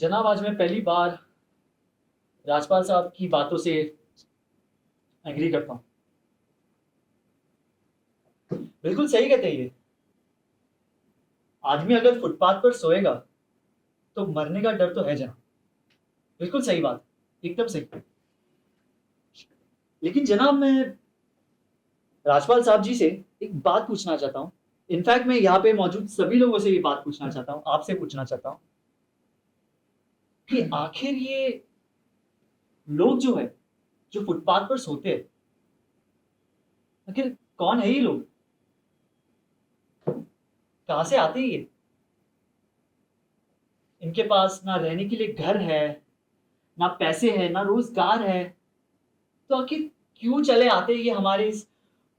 जनाब, आज मैं पहली बार राजपाल साहब की बातों से एग्री करता हूँ। बिल्कुल सही कहते हैं ये। आदमी अगर फुटपाथ पर सोएगा तो मरने का डर तो है जनाब। बिल्कुल सही बात, एकदम सही। लेकिन जनाब, मैं राजपाल साहब जी से एक बात पूछना चाहता हूँ। इनफैक्ट मैं यहाँ पे मौजूद सभी लोगों से ये बात पूछना चाहता हूँ, आपसे पूछना चाहता हूँ कि आखिर ये लोग जो है, जो फुटपाथ पर सोते हैं, आखिर कौन है ये लोग? कहां से आते हैं ये? इनके पास ना रहने के लिए घर है, ना पैसे है, ना रोजगार है। तो आखिर क्यों चले आते हैं ये हमारे इस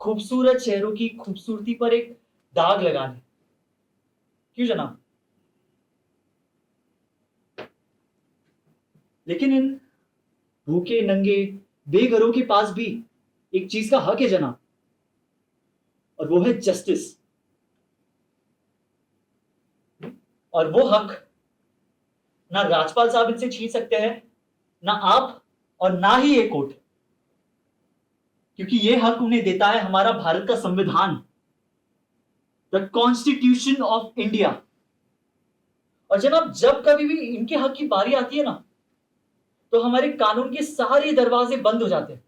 खूबसूरत शहरों की खूबसूरती पर एक दाग लगाने? क्यों जनाब? लेकिन इन भूखे नंगे बेघरों के पास भी एक चीज का हक है जनाब, और वो है जस्टिस। और वो हक ना राजपाल साहब इनसे छीन सकते हैं, ना आप, और ना ही ये कोर्ट। क्योंकि ये हक उन्हें देता है हमारा भारत का संविधान, द कॉन्स्टिट्यूशन ऑफ इंडिया। और जनाब, जब कभी भी इनके हक की बारी आती है ना, तो हमारे कानून के सारे दरवाजे बंद हो जाते हैं।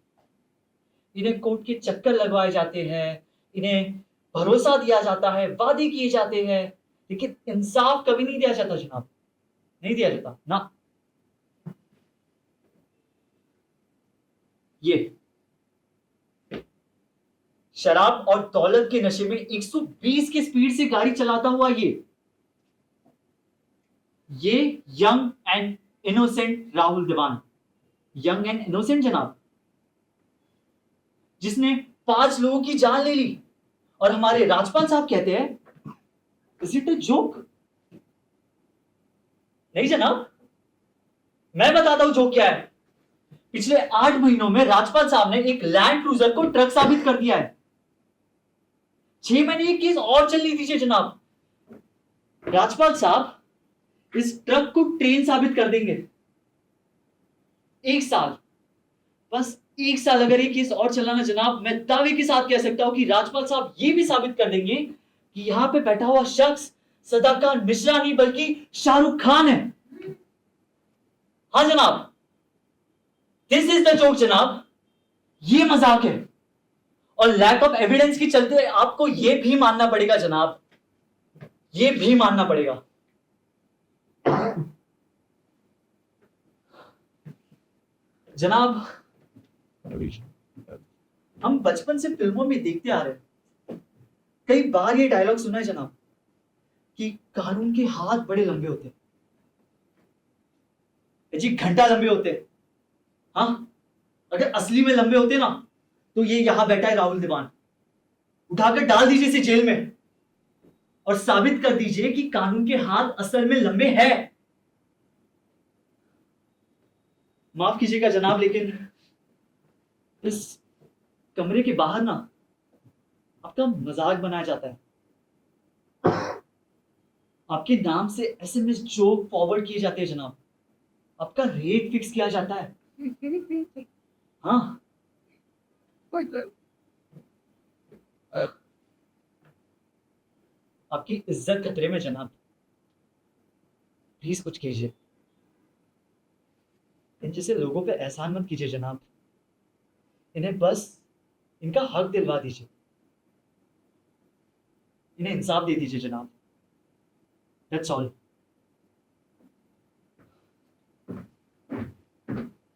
इन्हें कोर्ट के चक्कर लगवाए जाते हैं, इन्हें भरोसा दिया जाता है, वादे किए जाते हैं, लेकिन इंसाफ कभी नहीं दिया जाता जनाब। नहीं दिया जाता ना। ये शराब और दौलत के नशे में 120 की स्पीड से गाड़ी चलाता हुआ ये यंग एंड इनोसेंट राहुल देवान, यंग एंड इनोसेंट जनाब, जिसने 5 लोगों की जान ले ली। और हमारे राजपाल साहब कहते हैं, इज इट अ जोक? नहीं जनाब, मैं बताता हूं जोक क्या है। पिछले 8 महीनों में राजपाल साहब ने एक लैंड क्रूजर को ट्रक साबित कर दिया है। 6 महीने की केस और चलनी दीजिए जनाब, राजपाल साहब इस ट्रक को ट्रेन साबित कर देंगे। 1 साल, बस 1 साल अगर ये केस और चलाना जनाब, मैं दावे के साथ कह सकता हूं कि राजपाल साहब ये भी साबित कर देंगे कि यहां पे बैठा हुआ शख्स सदाकान मिश्रा नहीं बल्कि शाहरुख खान है। हाँ जनाब, दिस इज द जोक जनाब, ये मजाक है। और लैक ऑफ एविडेंस के चलते आपको ये भी मानना पड़ेगा जनाब, ये भी मानना पड़ेगा। जनाब, हम बचपन से फिल्मों में देखते आ रहे हैं, कई बार ये डायलॉग सुना है जनाब कि कानून के हाथ बड़े लंबे होते हैं जी, घंटा लंबे होते हैं। हाँ, अगर असली में लंबे होते ना, तो ये यहां बैठा है राहुल देवान, उठाकर डाल दीजिए इसे जेल में और साबित कर दीजिए कि कानून के हाथ असल में लंबे हैं। माफ कीजिएगा जनाब, लेकिन इस कमरे के बाहर ना आपका मजाक बनाया जाता है। आपके नाम से एसएमएस जोक फॉरवर्ड किए जाते हैं जनाब, आपका रेट फिक्स किया जाता है। हाँ, आपकी इज्जत खतरे में जनाब, प्लीज कुछ कीजिए। इन जैसे लोगों पे एहसान मत कीजिए जनाब, इन्हें बस इनका हक दिलवा दीजिए, इन्हें इंसाफ दे दीजिए जनाब। That's all.